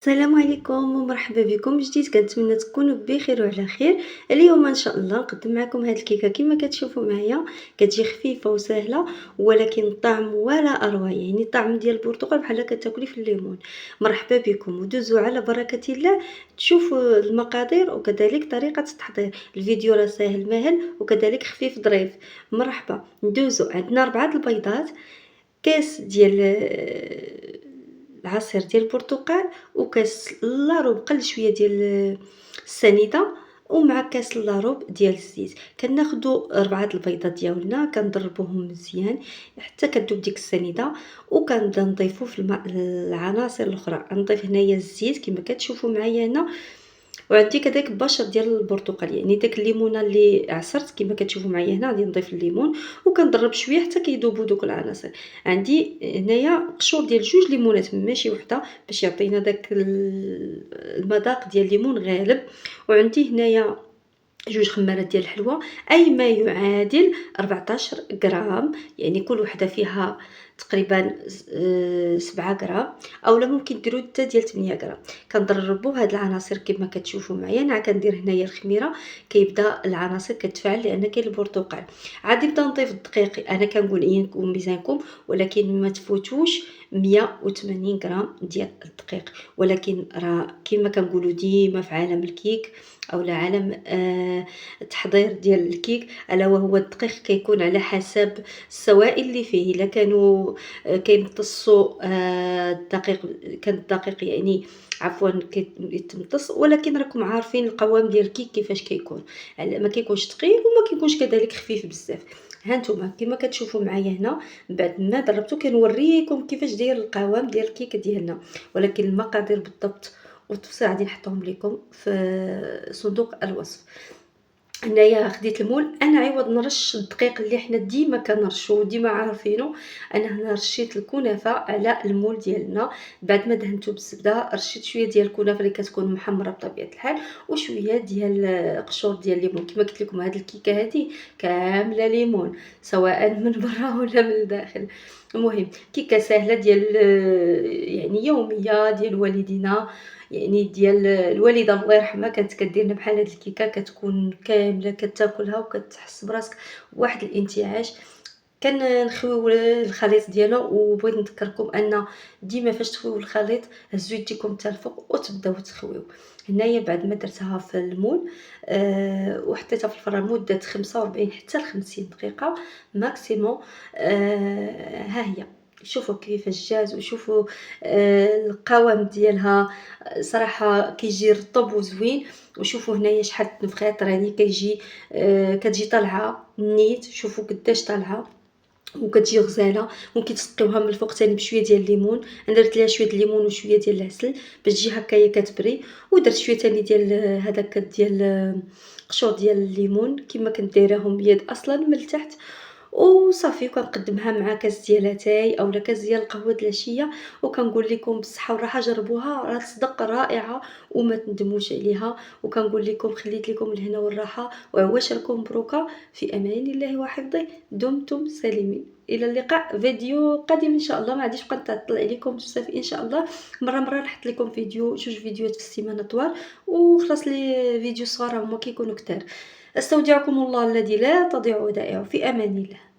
السلام عليكم ومرحبا بكم من جديد. كنتمنى تكونوا بخير وعلى خير. اليوم ان شاء الله نقدم معكم هذه الكيكه كما كتشوفوا معايا. كتجي خفيفه وسهله ولكن الطعم ولا اروع، يعني الطعم ديال البرتقال بحال كتاكلي في الليمون. مرحبا بكم ودوزوا على بركه الله تشوفوا المقادير وكذلك طريقه التحضير. الفيديو راه ساهل ماهل وكذلك خفيف ظريف. مرحبا. ندوزوا عندنا 4 البيضات، كاس ديال العصير ديال البرتقال، وكاس لاروب قل شويه ديال السنيده، ومع كاس لاروب ديال الزيت. كناخدوا 4 البيضات ديالنا كنضربوهم مزيان حتى كتذوب ديك السنيده، وكنبدا نضيفو في الماء العناصر الاخرى. نضيف هنايا الزيت كما كتشوفوا معايا هنا، وعندي كذلك بشر ديال البرتقال، يعني داك الليمونه اللي عصرت كما كتشوفوا معايا هنا. غادي نضيف الليمون وكنضرب شويه حتى كيذوبوا دوك العناصر. عندي هنايا قشور ديال 2 ليمونات ماشي وحده باش يعطينا داك المذاق ديال الليمون غالب. وعندي هنايا 2 خمارات ديال الحلوى، اي ما يعادل 14 غرام، يعني كل وحده فيها تقريبا 7 غرام، اولا ممكن ديروا حتى ديال 8 غرام. كنضربوا هاد العناصر كما كتشوفوا معايا. انا كندير هنايا الخميره، كيبدا العناصر كتفاعل لان كاين البرتقال. عادي نبدا نضيف الدقيق، انا كنقول ينكم ميزانكم، ولكن ما تفوتوش 180 غرام ديال الدقيق. ولكن راه كما كنقولوا ديما في عالم الكيك او عالم التحضير ديال الكيك، الا وهو الدقيق كيكون على حسب السوائل اللي فيه. الا كانوا كيمتصوا الدقيق، كان الدقيق يعني عفوا كيتمتص، ولكن راكم عارفين القوام ديال الكيك كيفاش كيكون، ما كيكونش ثقيل وما كيكونش كذلك خفيف بزاف. ها نتوما كما كتشوفوا معايا هنا، بعد ما ضربتو كنوريكم كيفاش داير القوام ديال الكيك ديالنا، ولكن المقادير بالضبط والتفصيل غادي نحطهم لكم في صندوق الوصف. هنايا خديت المول، انا عوض نرش الدقيق اللي حنا ديما كنرشوه ديما عارفينه، انا هنا رشيت الكنافه على المول ديالنا. بعد ما دهنته بالزبده رشيت شويه ديال الكنافه اللي كتكون محمره بطبيعه الحال، وشويه ديال قشور ديال الليمون. كما قلت لكم هذه الكيكه هذه كامله ليمون، سواء من برا ولا من الداخل. المهم كيكه سهله ديال يعني يوميه ديال والدينا، يعني ديال الوالده الله يرحمها. كانت كدير لنا بحال هاد الكيكه، كتكون كامله كتاكلها وكتحس براسك بواحد الانتعاش. كنخويو الخليط ديالها، وبغيت نذكركم ان ديما فاش تخويو الخليط هزو يديكم حتى الفوق وتبداو تخويو. هنايا بعد ما درتها في المول وحطيتها في الفران مده 45 حتى ل 50 دقيقه ماكسيموم. ها هي شوفوا كيفاش جاز، وشوفوا القوام ديالها صراحه كيجي رطب وزوين. وشوفوا هنايا شحال تنفخات، راني كيجي كتجي طالعه نيت. شوفوا قداش طالعه وكتجي غزاله. ممكن تسقيوها من الفوق ثاني بشويه ديال الليمون. انا درت ليها شويه الليمون وشويه ديال العسل باش تجي هكايا كتبري، ودرت شويه ثاني ديال هذاك ديال قشور ديال الليمون كما كنت دايراهم بيد اصلا من التحت. وصافي كنقدمها مع كاس ديال اتاي اولا كاس ديال القهوه د العشيه. وكنقول لكم بالصحه والراحه، جربوها راه تصدق رائعه وما تندموش عليها. وكنقول لكم خليت لكم الهنا والراحه وعواشركم مبروكه في امان الله وحفظه. دمتم سالمين. الى اللقاء فيديو قادم ان شاء الله. ما غاديش نبقى نطلع عليكم بزاف ان شاء الله. مره نحط لكم فيديو 2 فيديوهات في السيمانه طوال، وخلاص لي فيديو صغار هما كيكونوا كتار. استودعكم الله الذي لا تضيع ودائعه، في امان الله.